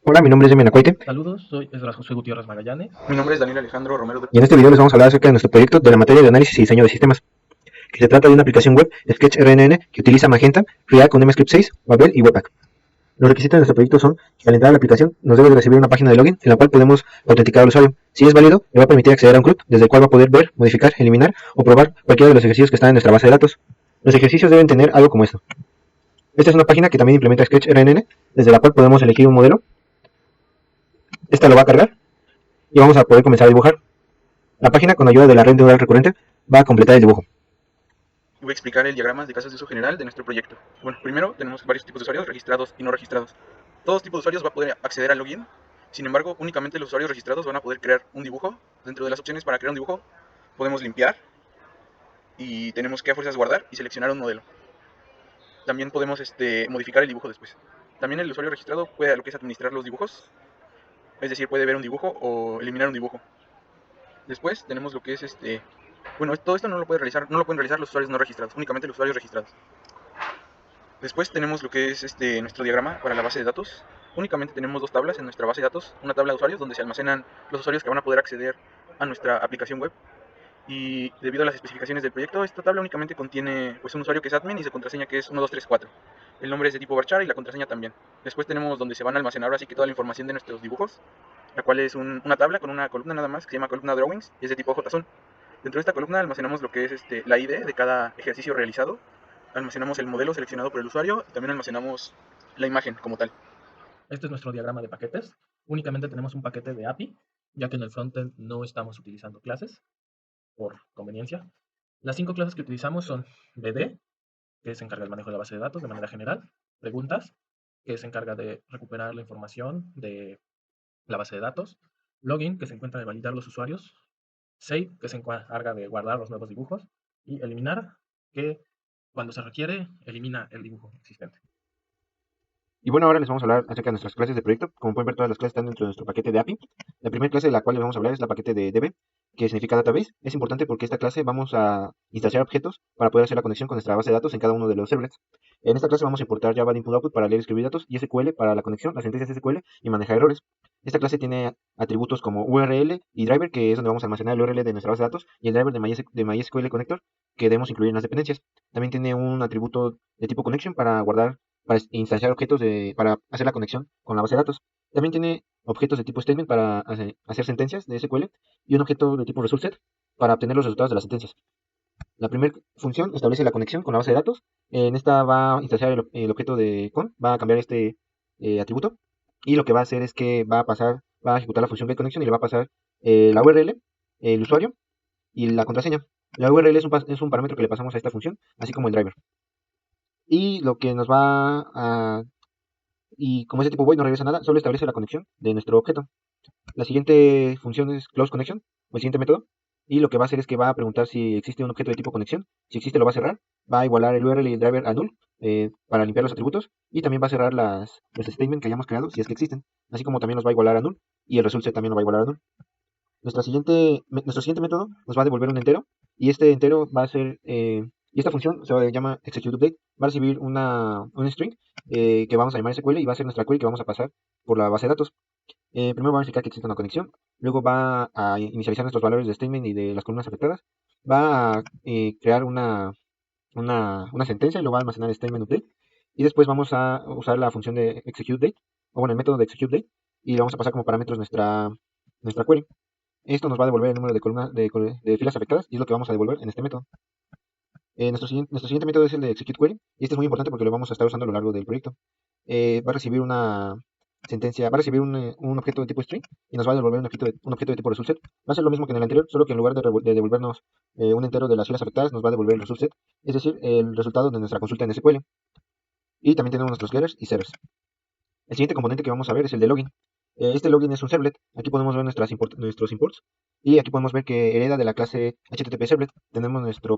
Hola, mi nombre es Demian Acuite Saludos, soy Esdras José Gutiérrez Magallanes. Mi nombre es Daniel Alejandro Romero. y en este video les vamos a hablar acerca de nuestro proyecto de la materia de análisis y diseño de sistemas, que se trata de una aplicación web SketchRNN que utiliza Magenta, React con MScript 6, Babel y Webpack. Los requisitos de nuestro proyecto son que al entrar a la aplicación nos debe de recibir una página de login en la cual podemos autenticar al usuario. Si es válido, le va a permitir acceder a un CRUD desde el cual va a poder ver, modificar, eliminar o probar cualquiera de los ejercicios que están en nuestra base de datos. Los ejercicios deben tener algo como esto. Esta es una página que también implementa SketchRNN, desde la cual podemos elegir un modelo. Esta lo va a cargar y vamos a poder comenzar a dibujar. La página, con ayuda de la red neural recurrente, va a completar el dibujo. Voy a explicar el diagrama de casos de uso general de nuestro proyecto. Bueno, primero tenemos varios tipos de usuarios, registrados y no registrados. Todos tipos de usuarios va a poder acceder al login. Sin embargo, únicamente los usuarios registrados van a poder crear un dibujo. Dentro de las opciones para crear un dibujo, podemos limpiar y tenemos que a fuerzas guardar y seleccionar un modelo. También podemos modificar el dibujo después. También el usuario registrado puede lo que es administrar los dibujos, es decir, puede ver un dibujo o eliminar un dibujo. Después tenemos lo que es bueno, todo esto no lo pueden realizar los usuarios no registrados, únicamente los usuarios registrados. Después tenemos lo que es nuestro diagrama para la base de datos. Únicamente tenemos dos tablas en nuestra base de datos. Una tabla de usuarios donde se almacenan los usuarios que van a poder acceder a nuestra aplicación web. Y debido a las especificaciones del proyecto, esta tabla únicamente contiene pues, un usuario que es admin y su contraseña que es 1234. El nombre es de tipo varchar y la contraseña también. Después tenemos donde se van a almacenar así que toda la información de nuestros dibujos, la cual es una tabla con una columna nada más que se llama columna drawings y es de tipo JSON. Dentro de esta columna almacenamos lo que es la ID de cada ejercicio realizado, almacenamos el modelo seleccionado por el usuario y también almacenamos la imagen como tal. Este es nuestro diagrama de paquetes. Únicamente tenemos un paquete de API, ya que en el frontend no estamos utilizando clases por conveniencia. Las 5 clases que utilizamos son BD, que se encarga del manejo de la base de datos de manera general, preguntas, que se encarga de recuperar la información de la base de datos, login, que se encuentra de validar los usuarios, save, que se encarga de guardar los nuevos dibujos, y eliminar, que cuando se requiere, elimina el dibujo existente. Y bueno, ahora les vamos a hablar acerca de nuestras clases de proyecto. Como pueden ver, todas las clases están dentro de nuestro paquete de API. La primera clase de la cual les vamos a hablar es la paquete de DB, que significa Database. Es importante porque esta clase vamos a instanciar objetos para poder hacer la conexión con nuestra base de datos en cada uno de los servlets. En esta clase vamos a importar Java de Input Output para leer y escribir datos y SQL para la conexión, las sentencias SQL y manejar errores. Esta clase tiene atributos como URL y driver, que es donde vamos a almacenar el URL de nuestra base de datos, y el driver de MySQL Connector, que debemos incluir en las dependencias. También tiene un atributo de tipo connection para instanciar objetos para hacer la conexión con la base de datos. También tiene objetos de tipo statement para hacer sentencias de SQL y un objeto de tipo result set para obtener los resultados de las sentencias. La primera función establece la conexión con la base de datos. En esta va a instanciar el objeto de con, va a cambiar este atributo y lo que va a hacer es que va a ejecutar la función getConnection y le va a pasar la URL, el usuario y la contraseña. La URL es un parámetro que le pasamos a esta función, así como el driver. Y lo que nos va a y como ese tipo void no regresa nada, solo establece la conexión de nuestro objeto. La siguiente función es close connection, o el siguiente método, y lo que va a hacer es que va a preguntar si existe un objeto de tipo conexión. Si existe, lo va a cerrar, va a igualar el URL y el driver a null para limpiar los atributos, y también va a cerrar los statements que hayamos creado si es que existen, así como también los va a igualar a null, y el result set también lo va a igualar a null. Nuestro siguiente método nos va a devolver un entero, y este entero va a ser, y esta función se llama executeUpdate, va a recibir un string que vamos a llamar SQL y va a ser nuestra query que vamos a pasar por la base de datos. Primero va a verificar que existe una conexión, luego va a inicializar nuestros valores de statement y de las columnas afectadas, va a crear una sentencia y lo va a almacenar en statement update, y después vamos a usar la función de executeDate, o bueno, el método de executeDate, y le vamos a pasar como parámetros nuestra query. Esto nos va a devolver el número de columnas de filas afectadas y es lo que vamos a devolver en este método. Nuestro siguiente método es el de execute query y este es muy importante porque lo vamos a estar usando a lo largo del proyecto. Va a recibir una sentencia, va a recibir un objeto de tipo string y nos va a devolver un objeto de tipo result set. Va a ser lo mismo que en el anterior, solo que en lugar de devolvernos un entero de las filas afectadas, nos va a devolver el result set, es decir, el resultado de nuestra consulta en SQL. Y también tenemos nuestros getters y setters. El siguiente componente que vamos a ver es el de login. Este login es un servlet. Aquí podemos ver nuestros imports. Y aquí podemos ver que hereda de la clase HTTP servlet. Tenemos nuestro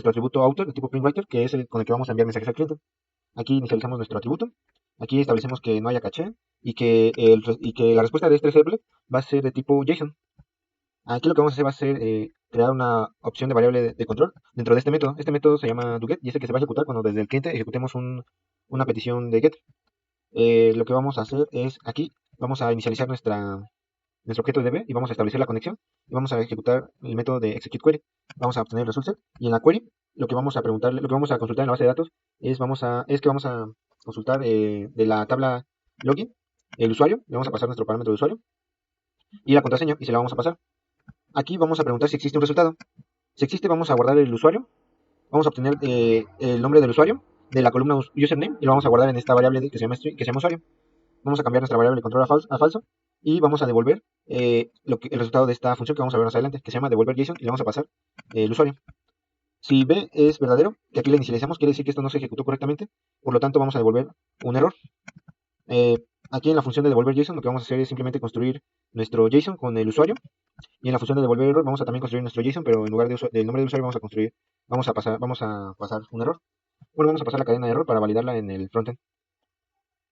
atributo author de tipo printWriter, que es el con el que vamos a enviar mensajes al cliente. Aquí inicializamos nuestro atributo. Aquí establecemos que no haya caché y que la respuesta de este servlet va a ser de tipo JSON. Aquí lo que vamos a hacer va a ser crear una opción de variable de control dentro de este método. Este método se llama doGet y es el que se va a ejecutar cuando desde el cliente ejecutemos una petición de get. Lo que vamos a hacer es aquí vamos a inicializar nuestro objeto DB y vamos a establecer la conexión y vamos a ejecutar el método de execute query. Vamos a obtener el result set y en la query lo que vamos a preguntarle, lo que vamos a consultar en la base de datos es que vamos a consultar de la tabla login el usuario, le vamos a pasar nuestro parámetro de usuario y la contraseña y se la vamos a pasar. Aquí vamos a preguntar si existe un resultado. Si existe, vamos a guardar el usuario, vamos a obtener el nombre del usuario de la columna username y lo vamos a guardar en esta variable que se llama usuario. Vamos a cambiar nuestra variable control a falso y vamos a devolver el resultado de esta función que vamos a ver más adelante, que se llama devolver JSON, y le vamos a pasar el usuario. Si B es verdadero, que aquí le inicializamos, quiere decir que esto no se ejecutó correctamente, por lo tanto vamos a devolver un error. Aquí en la función de devolver JSON lo que vamos a hacer es simplemente construir nuestro JSON con el usuario, y en la función de devolver error vamos a también construir nuestro JSON, pero en lugar del nombre del usuario vamos a pasar un error. Bueno, vamos a pasar la cadena de error para validarla en el frontend.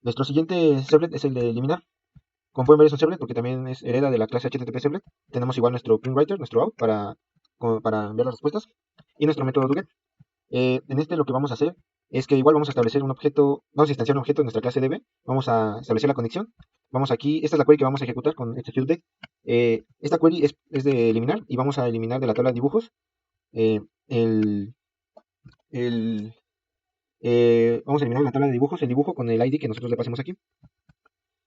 Nuestro siguiente servlet es el de eliminar. Como pueden ver, es un servlet porque también es hereda de la clase HTTP servlet. Tenemos igual nuestro printWriter, nuestro out para enviar las respuestas, y nuestro método doGet. En este lo que vamos a hacer es que igual vamos a establecer un objeto, vamos a instanciar un objeto de nuestra clase DB, vamos a establecer la conexión. Vamos aquí, esta es la query que vamos a ejecutar con este field. Esta query es de eliminar y vamos a eliminar de la tabla de dibujos eh, el, el, vamos a eliminar de la tabla de dibujos el dibujo con el ID que nosotros le pasemos aquí.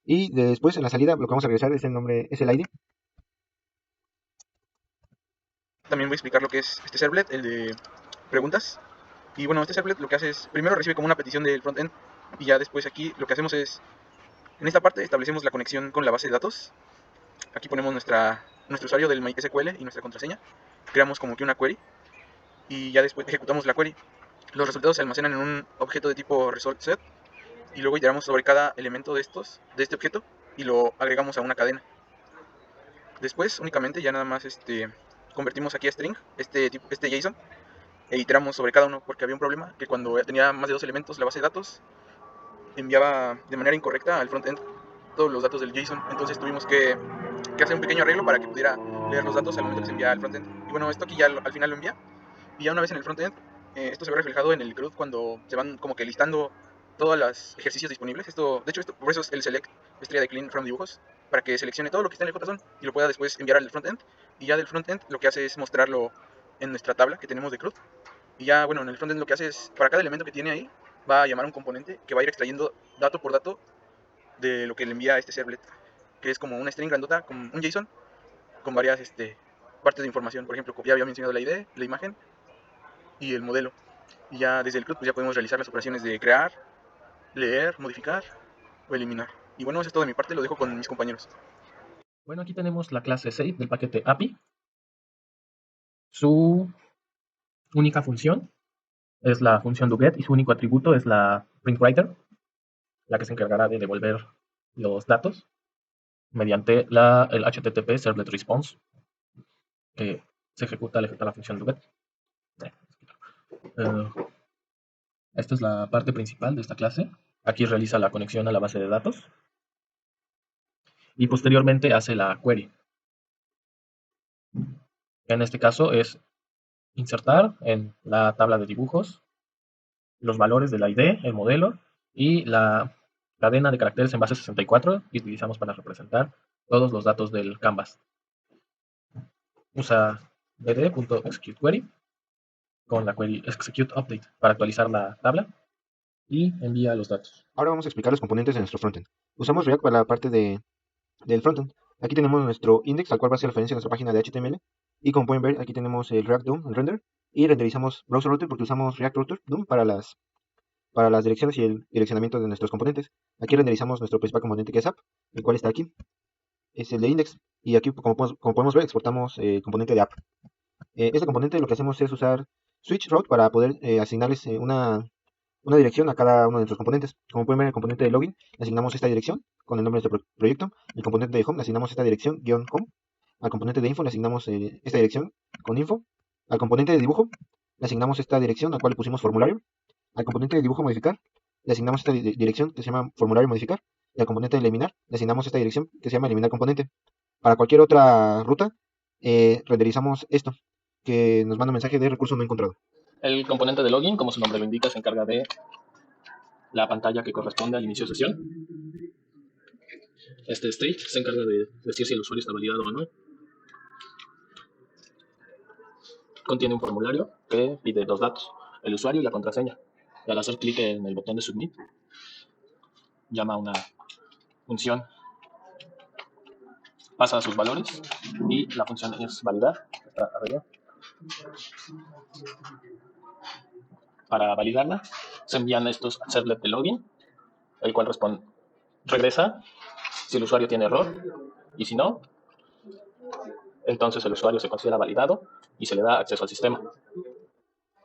Y después en la salida lo que vamos a regresar es el ID. También voy a explicar lo que es este servlet, el de preguntas. Y bueno, este servlet lo que hace es, primero recibe como una petición del frontend, y ya después aquí lo que hacemos es, en esta parte establecemos la conexión con la base de datos. Aquí ponemos nuestro usuario del MySQL y nuestra contraseña. Creamos como que una query y ya después ejecutamos la query. Los resultados se almacenan en un objeto de tipo result set y luego iteramos sobre cada elemento de este objeto y lo agregamos a una cadena. Después únicamente ya nada más convertimos aquí a string este JSON e iteramos sobre cada uno, porque había un problema que cuando tenía más de 2 elementos la base de datos enviaba de manera incorrecta al frontend todos los datos del JSON. Entonces tuvimos que hacer un pequeño arreglo para que pudiera leer los datos al momento que se envía al frontend. Y bueno, esto aquí ya al final lo envía, y ya una vez en el frontend esto se ve reflejado en el CRUD cuando se van como que listando todos los ejercicios disponibles. De hecho, por eso es el select estrella de clean from dibujos, para que seleccione todo lo que está en el JSON y lo pueda después enviar al frontend. Y ya del frontend lo que hace es mostrarlo en nuestra tabla que tenemos de CRUD. Y ya, bueno, en el frontend lo que hace es, para cada elemento que tiene ahí, va a llamar a un componente que va a ir extrayendo dato por dato de lo que le envía a este servlet, que es como una string grandota, con un JSON, con varias partes de información. Por ejemplo, ya había mencionado la ID, la imagen y el modelo. Y ya desde el CRUD pues ya podemos realizar las operaciones de crear, leer, modificar o eliminar. Y bueno, eso es todo de mi parte, lo dejo con mis compañeros. Bueno, aquí tenemos la clase save del paquete API. Su única función es la función doGet y su único atributo es la printWriter, la que se encargará de devolver los datos mediante el HTTP Servlet Response, que se ejecuta al ejecutar la función doGet. Esta es la parte principal de esta clase. Aquí realiza la conexión a la base de datos y posteriormente hace la query. En este caso es insertar en la tabla de dibujos los valores del ID, el modelo y la cadena de caracteres en base 64 que utilizamos para representar todos los datos del canvas. Usa bd.executeQuery con la query executeUpdate para actualizar la tabla y envía los datos. Ahora vamos a explicar los componentes de nuestro frontend. Usamos React para la parte del frontend. Aquí tenemos nuestro index, al cual va a ser referencia a nuestra página de HTML. Y como pueden ver, aquí tenemos el React DOM, el render. Y renderizamos Browser Router porque usamos React Router DOM para las direcciones y el direccionamiento de nuestros componentes. Aquí renderizamos nuestro principal componente, que es app, el cual está aquí. Es el de index. Y aquí, como podemos ver, exportamos el componente de app. Este componente lo que hacemos es usar switch route para poder asignarles una dirección a cada uno de nuestros componentes. Como pueden ver, en el componente de login le asignamos esta dirección con el nombre de nuestro proyecto. El componente de home le asignamos esta dirección -home. Al componente de info le asignamos esta dirección con info. Al componente de dibujo le asignamos esta dirección, a la cual le pusimos formulario. Al componente de dibujo modificar le asignamos esta dirección que se llama formulario modificar. Y al componente de eliminar le asignamos esta dirección que se llama eliminar componente. Para cualquier otra ruta renderizamos esto, que nos manda un mensaje de recurso no encontrado. El componente de login, como su nombre lo indica, se encarga de la pantalla que corresponde al inicio de sesión. Este state se encarga de decir si el usuario está validado o no. Contiene un formulario que pide dos datos, el usuario y la contraseña. Y al hacer clic en el botón de submit, llama a una función, pasa sus valores y la función es validar. Está arriba. Para validarla, se envían estos al servlet de login, el cual regresa si el usuario tiene error, y si no, entonces el usuario se considera validado y se le da acceso al sistema.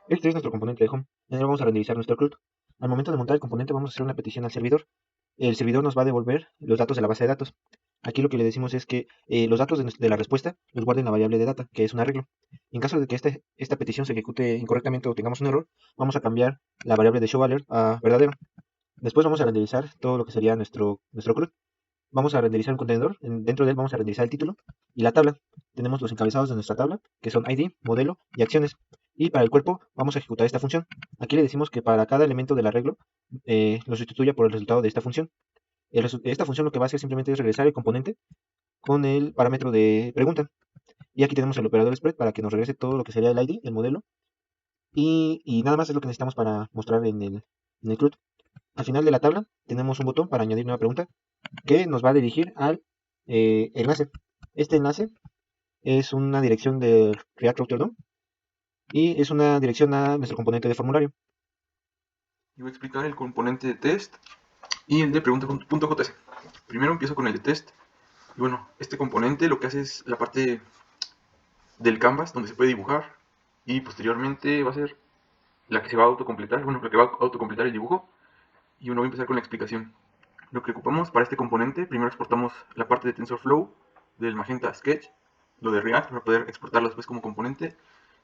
Este es nuestro componente de home. En él vamos a renderizar nuestro CRUD. Al momento de montar el componente vamos a hacer una petición al servidor. El servidor nos va a devolver los datos de la base de datos. Aquí lo que le decimos es que los datos de la respuesta los guarden en la variable de data, que es un arreglo. En caso de que esta petición se ejecute incorrectamente o tengamos un error, vamos a cambiar la variable de showAlert a verdadero. Después vamos a renderizar todo lo que sería nuestro CRUD. Vamos a renderizar un contenedor. Dentro de él vamos a renderizar el título y la tabla. Tenemos los encabezados de nuestra tabla, que son ID, modelo y acciones. Y para el cuerpo vamos a ejecutar esta función. Aquí le decimos que para cada elemento del arreglo lo sustituya por el resultado de esta función. Esta función lo que va a hacer simplemente es regresar el componente con el parámetro de pregunta. Y aquí tenemos el operador spread para que nos regrese todo lo que sería el ID, el modelo. Y nada más es lo que necesitamos para mostrar en el CRUD. Al final de la tabla tenemos un botón para añadir nueva pregunta que nos va a dirigir al enlace. Este enlace es una dirección de React Router DOM y es una dirección a nuestro componente de formulario. Yo voy a explicar el componente de test y el de pregunta.js. Primero empiezo con el de test. Y bueno, este componente lo que hace es la parte del canvas donde se puede dibujar y posteriormente va a ser la que se va a autocompletar, bueno, la que va a autocompletar el dibujo. Y bueno, voy a empezar con la explicación. Lo que ocupamos para este componente, primero exportamos la parte de TensorFlow del Magenta Sketch, lo de React, para poder exportarlo después como componente.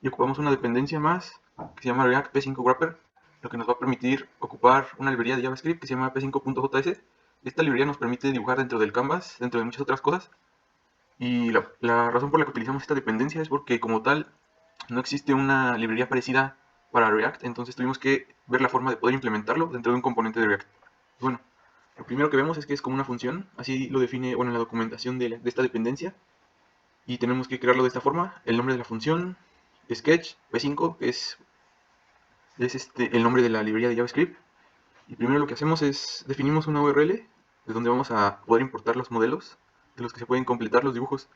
Y ocupamos una dependencia más que se llama React P5 Wrapper, lo que nos va a permitir ocupar una librería de JavaScript que se llama p5.js. Esta librería nos permite dibujar dentro del canvas, dentro de muchas otras cosas. Y la razón por la que utilizamos esta dependencia es porque como tal no existe una librería parecida para React, entonces tuvimos que ver la forma de poder implementarlo dentro de un componente de React. Bueno, lo primero que vemos es que es como una función, así lo define bueno, la documentación de esta dependencia. Y tenemos que crearlo de esta forma, el nombre de la función, sketch, p5, que es el nombre de la librería de JavaScript. Y primero lo que hacemos es definimos una URL de donde vamos a poder importar los modelos de los que se pueden completar los dibujos.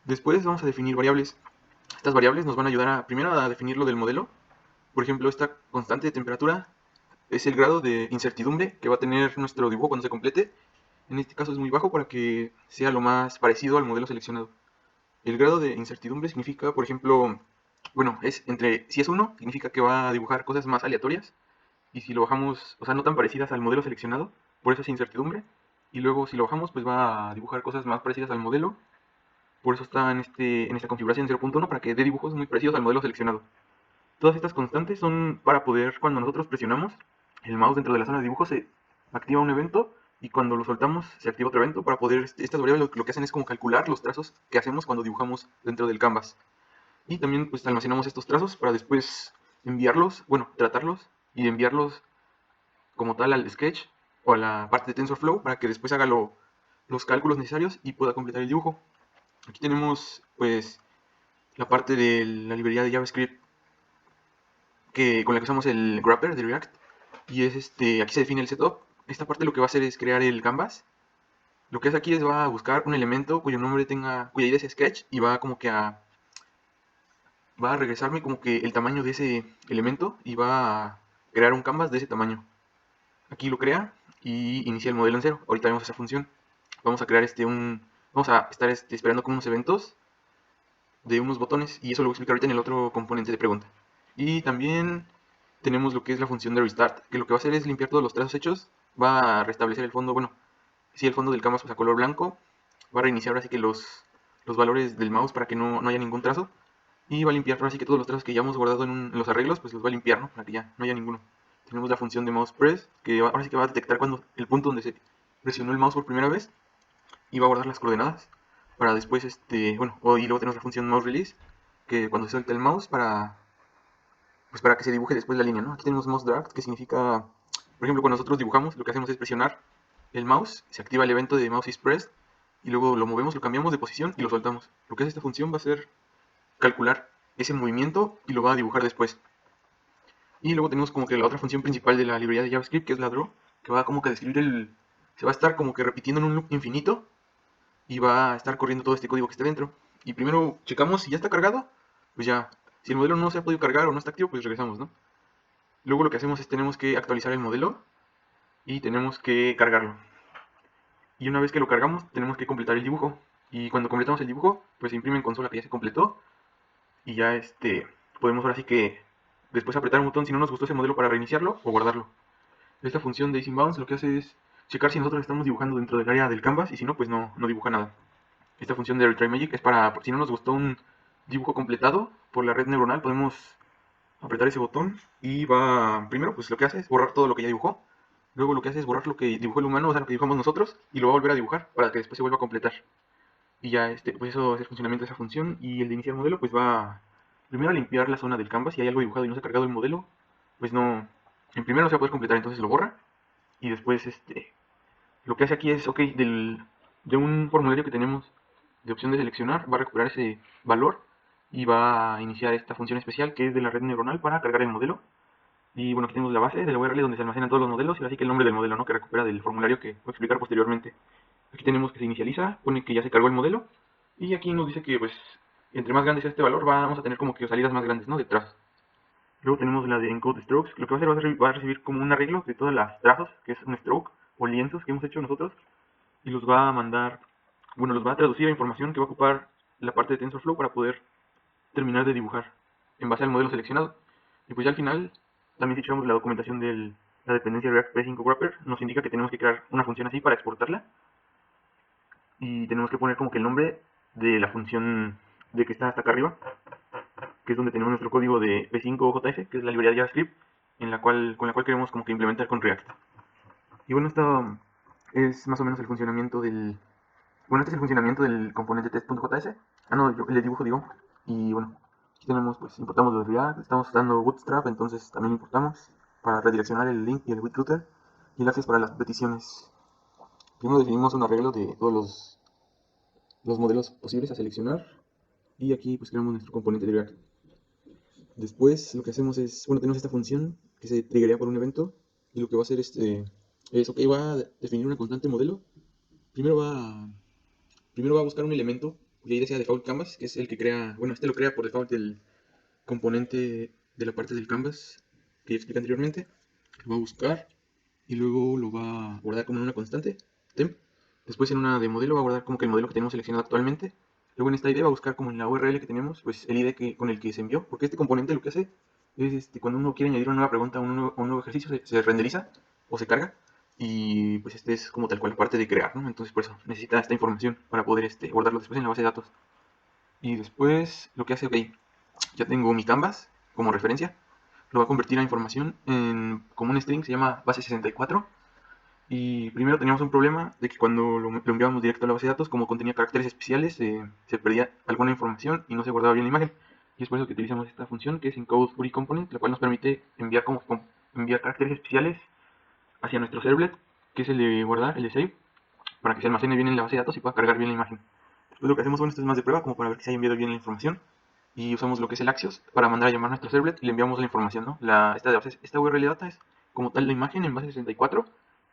Después vamos a definir variables. Estas variables nos van a ayudar primero a definir lo del modelo. Por ejemplo, esta constante de temperatura es el grado de incertidumbre que va a tener nuestro dibujo cuando se complete. En este caso es muy bajo para que sea lo más parecido al modelo seleccionado. El grado de incertidumbre significa, por ejemplo, bueno, si es 1, significa que va a dibujar cosas más aleatorias. Y si lo bajamos, o sea, no tan parecidas al modelo seleccionado, por eso es incertidumbre. Y luego si lo bajamos, pues va a dibujar cosas más parecidas al modelo. Por eso está en esta configuración 0.1 para que dé dibujos muy parecidos al modelo seleccionado. Todas estas constantes son para poder, cuando nosotros presionamos el mouse dentro de la zona de dibujo, se activa un evento y cuando lo soltamos se activa otro evento para poder, estas variables lo que hacen es como calcular los trazos que hacemos cuando dibujamos dentro del canvas. Y también pues almacenamos estos trazos para después enviarlos, bueno, tratarlos y enviarlos como tal al sketch o a la parte de TensorFlow para que después haga los cálculos necesarios y pueda completar el dibujo. Aquí tenemos pues la parte de la librería de JavaScript con la que usamos el wrapper de React y es aquí se define el setup. Esta parte lo que va a hacer es crear el canvas. Lo que hace aquí es va a buscar un elemento cuyo nombre cuya ID sea sketch y va como que va a regresarme como que el tamaño de ese elemento y va a crear un canvas de ese tamaño. Aquí lo crea y inicia el modelo en cero. Ahorita vemos esa función. Vamos a crear vamos a estar esperando con unos eventos de unos botones y eso lo voy a explicar ahorita en el otro componente de pregunta. Y también tenemos lo que es la función de restart, que lo que va a hacer es limpiar todos los trazos hechos, va a restablecer el fondo, bueno, si el fondo del canvas pues a color blanco, va a reiniciar así que los valores del mouse para que no haya ningún trazo y va a limpiar así que todos los trazos que ya hemos guardado en los arreglos pues los va a limpiar, ¿no? Para que ya no haya ninguno. Tenemos la función de mouse press, que ahora sí que va a detectar cuando el punto donde se presionó el mouse por primera vez y va a guardar las coordenadas para después, bueno, y luego tenemos la función mouse release, que cuando se suelta el mouse pues para que se dibuje después la línea, ¿no? Aquí tenemos mouse drag, que significa, por ejemplo, cuando nosotros dibujamos, lo que hacemos es presionar el mouse, se activa el evento de mouse is pressed y luego lo movemos, lo cambiamos de posición y lo soltamos. Lo que hace esta función va a ser calcular ese movimiento y lo va a dibujar después. Y luego tenemos como que la otra función principal de la librería de JavaScript, que es la draw, que va como que a describir se va a estar como que repitiendo en un loop infinito y va a estar corriendo todo este código que está dentro. Y primero checamos si ya está cargado, pues ya. Si el modelo no se ha podido cargar o no está activo, pues regresamos, ¿no? Luego lo que hacemos es tenemos que actualizar el modelo y tenemos que cargarlo. Y una vez que lo cargamos, tenemos que completar el dibujo. Y cuando completamos el dibujo, pues se imprime en consola que ya se completó. Y ya podemos ahora sí que después apretar un botón si no nos gustó ese modelo para reiniciarlo o guardarlo. Esta función de isInBounds lo que hace es checar si nosotros estamos dibujando dentro del área del canvas y si no, pues no dibuja nada. Esta función de Retry Magic es para, si no nos gustó un dibujo completado por la red neuronal, podemos apretar ese botón y va, primero pues lo que hace es borrar todo lo que ya dibujó. Luego lo que hace es borrar lo que dibujó el humano, o sea, lo que dibujamos nosotros, y lo va a volver a dibujar para que después se vuelva a completar. Y ya pues eso es el funcionamiento de esa función. Y el de iniciar modelo pues va primero a limpiar la zona del canvas. Si hay algo dibujado y no se ha cargado el modelo, pues no, en primero no se va a poder completar, entonces lo borra. Y después lo que hace aquí es, ok, de un formulario que tenemos de opción de seleccionar, va a recuperar ese valor y va a iniciar esta función especial que es de la red neuronal para cargar el modelo. Y bueno, aquí tenemos la base de la URL donde se almacenan todos los modelos y así que el nombre del modelo, ¿no? Que recupera del formulario que voy a explicar posteriormente. Aquí tenemos que se inicializa, pone que ya se cargó el modelo y aquí nos dice que pues entre más grande sea este valor vamos a tener como que salidas más grandes, ¿no? De trazos. Luego tenemos la de encode strokes, lo que va a hacer va a recibir como un arreglo de todas las trazos, que es un stroke o lienzos que hemos hecho nosotros y los va a mandar, bueno, los va a traducir a información que va a ocupar la parte de TensorFlow para poder terminar de dibujar en base al modelo seleccionado. Y pues ya al final, también si echamos la documentación de la dependencia de React P5 Wrapper, nos indica que tenemos que crear una función así para exportarla. Y tenemos que poner como que el nombre de la función de que está hasta acá arriba, que es donde tenemos nuestro código de P5JS, que es la librería de JavaScript, con la cual queremos como que implementar con React. Y bueno, esto es más o menos el funcionamiento este es el funcionamiento del componente test.js. No, el de dibujo digo. Y bueno, aquí tenemos, pues importamos los React, estamos usando Bootstrap, entonces también importamos para redireccionar el link y el width y el access para las peticiones. Primero definimos un arreglo de todos los modelos posibles a seleccionar y aquí pues creamos nuestro componente de React. Después lo que hacemos es, bueno, tenemos esta función que se triggerea por un evento y lo que va a hacer es ok, va a definir una constante modelo. Primero va a buscar un elemento cuya ID sea default canvas, que es el que crea, bueno, lo crea por default el componente de la parte del canvas que ya expliqué anteriormente. Lo va a buscar y luego lo va a guardar como en una constante, temp. Después en una de modelo va a guardar como que el modelo que tenemos seleccionado actualmente. Luego en esta ID va a buscar como en la URL que tenemos, pues el ID con el que se envió, porque este componente lo que hace es cuando uno quiere añadir una nueva pregunta a un nuevo ejercicio, se renderiza o se carga y pues es como tal cual la parte de crear, ¿no? Entonces por eso necesita esta información para poder guardarlo después en la base de datos. Y después lo que hace, ok, ya tengo mi canvas como referencia, lo va a convertir a información como un string, se llama base64. Y primero teníamos un problema de que cuando lo enviábamos directo a la base de datos, como contenía caracteres especiales, se perdía alguna información y no se guardaba bien la imagen. Y es por eso que utilizamos esta función que es encodeFree_component, la cual nos permite enviar caracteres especiales hacia nuestro servlet, que es el de guardar, el de save, para que se almacene bien en la base de datos y pueda cargar bien la imagen. Después lo que hacemos, bueno, esto es más de prueba, como para ver que se haya enviado bien la información. Y usamos lo que es el Axios para mandar a llamar a nuestro servlet y le enviamos la información, ¿no? Esta URL data es como tal la imagen en base 64,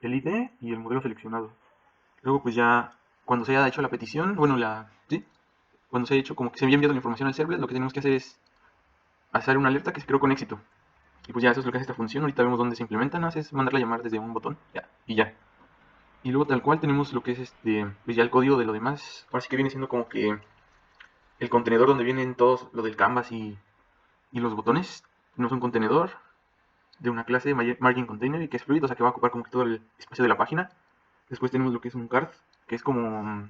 el ID y el modelo seleccionado. Luego pues ya cuando se haya hecho la petición, bueno, ¿sí? Cuando se haya hecho como que se había enviado la información al servlet, lo que tenemos que hacer es hacer una alerta que se creó con éxito. Y pues ya eso es lo que hace esta función. Ahorita vemos dónde se implementa, ¿no? Es mandarla a llamar desde un botón, ya, y ya. Y luego tal cual tenemos lo que es pues ya el código de lo demás. Ahora sí que viene siendo como que el contenedor donde vienen todos lo del canvas y los botones. Tenemos un contenedor de una clase margin container y que es fluid, o sea que va a ocupar como que todo el espacio de la página. Después tenemos lo que es un card, que es como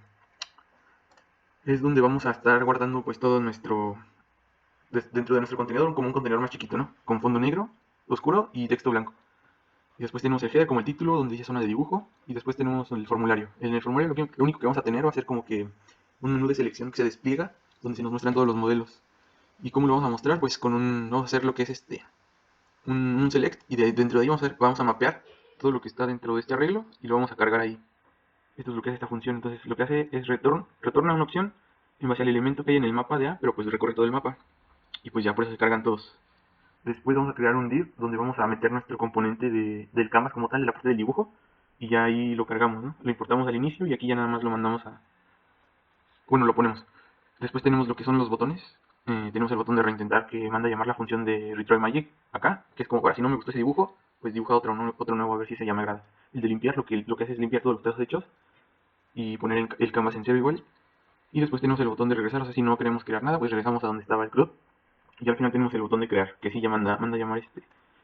es donde vamos a estar guardando pues todo dentro de nuestro contenedor, como un contenedor más chiquito, ¿no? Con fondo negro, oscuro y texto blanco. Y después tenemos el header como el título, donde dice zona de dibujo. Y después tenemos el formulario. En el formulario lo único que vamos a tener va a ser como que un menú de selección que se despliega, donde se nos muestran todos los modelos. ¿Y cómo lo vamos a mostrar? Pues vamos a hacer lo que es un select y dentro de ahí vamos a mapear todo lo que está dentro de este arreglo y lo vamos a cargar ahí. Esto es lo que hace esta función. Entonces lo que hace es retorna una opción en base al elemento que hay en el mapa de A, pero pues recorre todo el mapa. Y pues ya por eso se cargan todos. Después vamos a crear un div donde vamos a meter nuestro componente del canvas como tal, de la parte del dibujo. Y ya ahí lo cargamos, ¿no? Lo importamos al inicio y aquí ya nada más lo mandamos a... Bueno, lo ponemos. Después tenemos lo que son los botones. Tenemos el botón de reintentar que manda a llamar la función de retroy magic acá, que es como para si no me gustó ese dibujo, pues dibuja otro nuevo a ver si se llama agrada. El de limpiar, lo que hace es limpiar todos los trazos hechos y poner el canvas en cero igual. Y después tenemos el botón de regresar, o sea, si no queremos crear nada, pues regresamos a donde estaba el CRUD. Y al final tenemos el botón de crear, que sí ya manda a llamar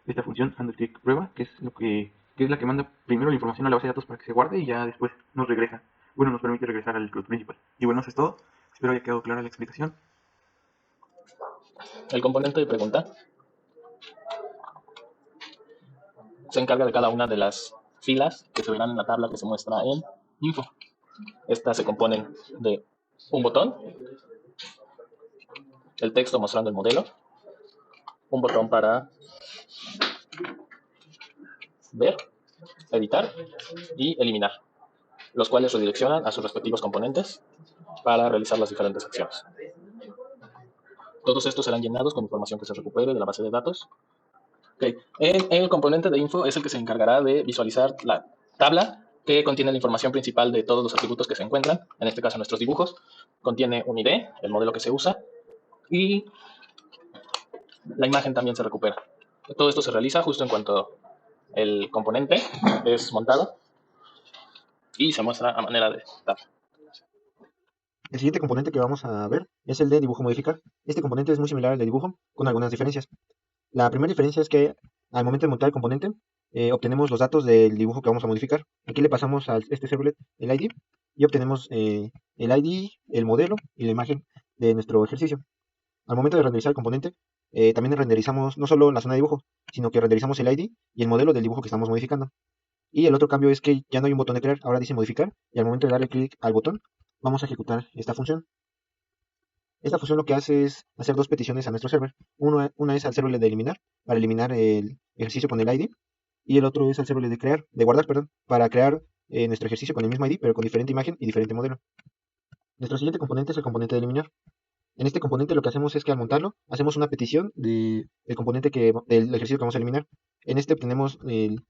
esta función handle-click prueba, que es la que manda primero la información a la base de datos para que se guarde y ya después nos regresa. Bueno, nos permite regresar al CRUD principal. Y bueno, eso es todo. Espero haya quedado clara la explicación. El componente de pregunta se encarga de cada una de las filas que se verán en la tabla que se muestra en info. Estas se componen de un botón, el texto mostrando el modelo, un botón para ver, editar y eliminar, los cuales redireccionan a sus respectivos componentes para realizar las diferentes acciones. Todos estos serán llenados con información que se recupere de la base de datos. Okay. El componente de info es el que se encargará de visualizar la tabla que contiene la información principal de todos los atributos que se encuentran, en este caso nuestros dibujos. Contiene un ID, el modelo que se usa, y la imagen también se recupera. Todo esto se realiza justo en cuanto el componente es montado y se muestra a manera de tabla. El siguiente componente que vamos a ver es el de dibujo modificar. Este componente es muy similar al de dibujo, con algunas diferencias. La primera diferencia es que al momento de montar el componente, obtenemos los datos del dibujo que vamos a modificar. Aquí le pasamos a este servlet el ID y obtenemos el ID, el modelo y la imagen de nuestro ejercicio. Al momento de renderizar el componente, también renderizamos no solo la zona de dibujo, sino que renderizamos el ID y el modelo del dibujo que estamos modificando. Y el otro cambio es que ya no hay un botón de crear, ahora dice modificar, y al momento de darle clic al botón, vamos a ejecutar esta función. Esta función lo que hace es hacer dos peticiones a nuestro server. Una es al server de eliminar, para eliminar el ejercicio con el ID, y el otro es al server de guardar, perdón, para crear nuestro ejercicio con el mismo ID, pero con diferente imagen y diferente modelo. Nuestro siguiente componente es el componente de eliminar. En este componente lo que hacemos es que al montarlo, hacemos una petición del ejercicio que vamos a eliminar. En este obtenemos el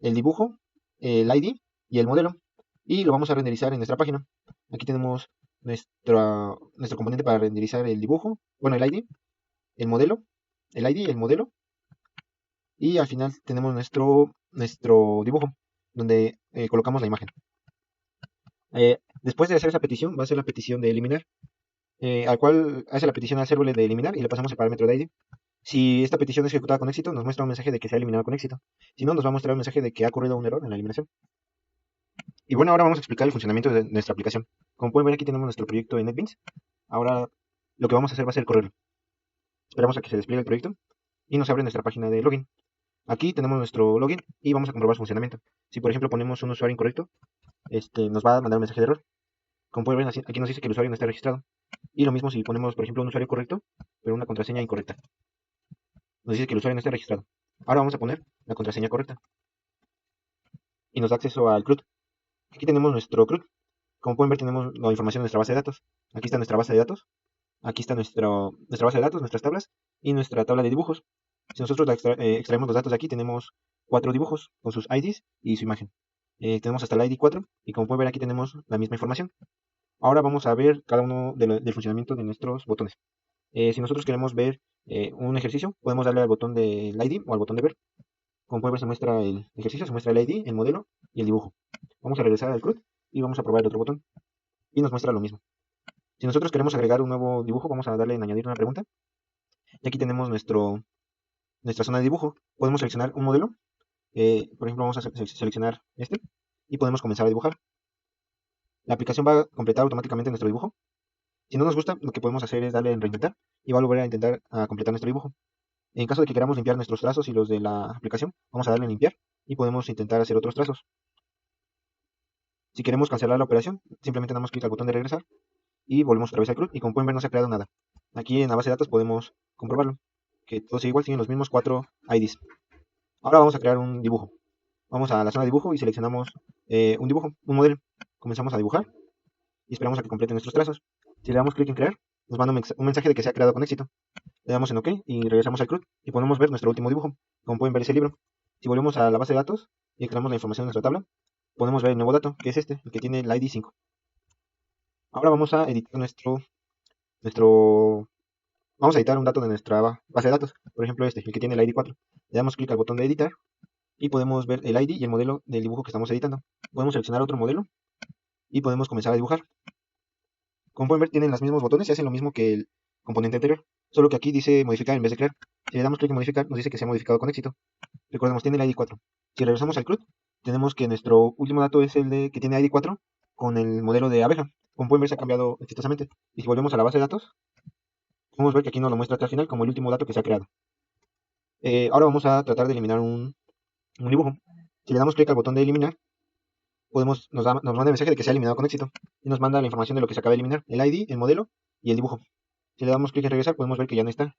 dibujo, el ID y el modelo, y lo vamos a renderizar en nuestra página. Aquí tenemos nuestro componente para renderizar el dibujo, bueno, el ID, el modelo, el ID, el modelo, y al final tenemos nuestro dibujo, donde colocamos la imagen. Después de hacer esa petición, va a ser la petición de eliminar, al cual hace la petición al server de eliminar y le pasamos el parámetro de ID. Si esta petición es ejecutada con éxito, nos muestra un mensaje de que se ha eliminado con éxito. Si no, nos va a mostrar un mensaje de que ha ocurrido un error en la eliminación. Y bueno, ahora vamos a explicar el funcionamiento de nuestra aplicación. Como pueden ver, aquí tenemos nuestro proyecto en NetBeans. Ahora lo que vamos a hacer va a ser correrlo. Esperamos a que se despliegue el proyecto y nos abre nuestra página de login. Aquí tenemos nuestro login y vamos a comprobar su funcionamiento. Si por ejemplo ponemos un usuario incorrecto, nos va a mandar un mensaje de error. Como pueden ver, aquí nos dice que el usuario no está registrado. Y lo mismo si ponemos, por ejemplo, un usuario correcto, pero una contraseña incorrecta. Nos dice que el usuario no está registrado. Ahora vamos a poner la contraseña correcta. Y nos da acceso al CRUD. Aquí tenemos nuestro CRUD. Como pueden ver, tenemos la información de nuestra base de datos. Aquí está nuestra base de datos. Aquí está nuestra base de datos, nuestras tablas y nuestra tabla de dibujos. Si nosotros extraemos los datos de aquí, tenemos 4 dibujos con sus IDs y su imagen. Tenemos hasta el ID 4 y como pueden ver aquí tenemos la misma información. Ahora vamos a ver cada uno del funcionamiento de nuestros botones. Si nosotros queremos ver un ejercicio, podemos darle al botón del ID o al botón de ver. Como pueden ver, se muestra el ejercicio, se muestra el ID, el modelo y el dibujo. Vamos a regresar al CRUD y vamos a probar el otro botón. Y nos muestra lo mismo. Si nosotros queremos agregar un nuevo dibujo, vamos a darle en añadir una pregunta. Y aquí tenemos nuestra zona de dibujo. Podemos seleccionar un modelo. Por ejemplo, vamos a seleccionar este y podemos comenzar a dibujar. La aplicación va a completar automáticamente nuestro dibujo. Si no nos gusta, lo que podemos hacer es darle en reintentar y va a volver a intentar completar nuestro dibujo. En caso de que queramos limpiar nuestros trazos y los de la aplicación, vamos a darle en limpiar y podemos intentar hacer otros trazos. Si queremos cancelar la operación, simplemente damos clic al botón de regresar y volvemos otra vez al CRUD y como pueden ver no se ha creado nada. Aquí en la base de datos podemos comprobarlo, que todo sigue igual, tienen los mismos 4 IDs. Ahora vamos a crear un dibujo. Vamos a la zona de dibujo y seleccionamos un dibujo, un modelo. Comenzamos a dibujar y esperamos a que complete nuestros trazos. Si le damos clic en crear, nos manda un mensaje de que se ha creado con éxito. Le damos en OK y regresamos al CRUD y podemos ver nuestro último dibujo. Como pueden ver, es el libro. Si volvemos a la base de datos y extraemos la información de nuestra tabla, podemos ver el nuevo dato, que es este, el que tiene el ID 5. Ahora vamos a editar nuestro vamos a editar un dato de nuestra base de datos, por ejemplo este, el que tiene el ID 4. Le damos clic al botón de editar y podemos ver el ID y el modelo del dibujo que estamos editando. Podemos seleccionar otro modelo y podemos comenzar a dibujar. Como pueden ver, tienen los mismos botones y hacen lo mismo que el componente anterior, solo que aquí dice modificar en vez de crear. Si le damos clic en modificar, nos dice que se ha modificado con éxito. Recordemos, tiene el ID 4. Si regresamos al CRUD, tenemos que nuestro último dato es el de que tiene ID 4 con el modelo de abeja. Como pueden ver, se ha cambiado exitosamente. Y si volvemos a la base de datos, podemos ver que aquí nos lo muestra hasta el final como el último dato que se ha creado. Ahora vamos a tratar de eliminar un dibujo. Si le damos clic al botón de eliminar, nos manda el mensaje de que se ha eliminado con éxito y nos manda la información de lo que se acaba de eliminar, el ID, el modelo y el dibujo. Si le damos clic en regresar, podemos ver que ya no está.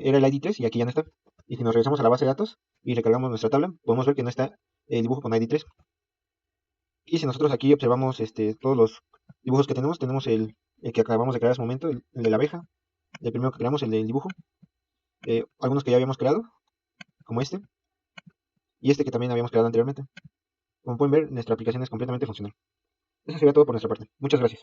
Era el ID 3 y aquí ya no está. Y si nos regresamos a la base de datos y recargamos nuestra tabla, podemos ver que no está el dibujo con ID 3. Y si nosotros aquí observamos todos los dibujos que tenemos el que acabamos de crear hace un momento, el de la abeja, el primero que creamos, el del dibujo, algunos que ya habíamos creado, como este, y este que también habíamos creado anteriormente. Como pueden ver, nuestra aplicación es completamente funcional. Eso sería todo por nuestra parte. Muchas gracias.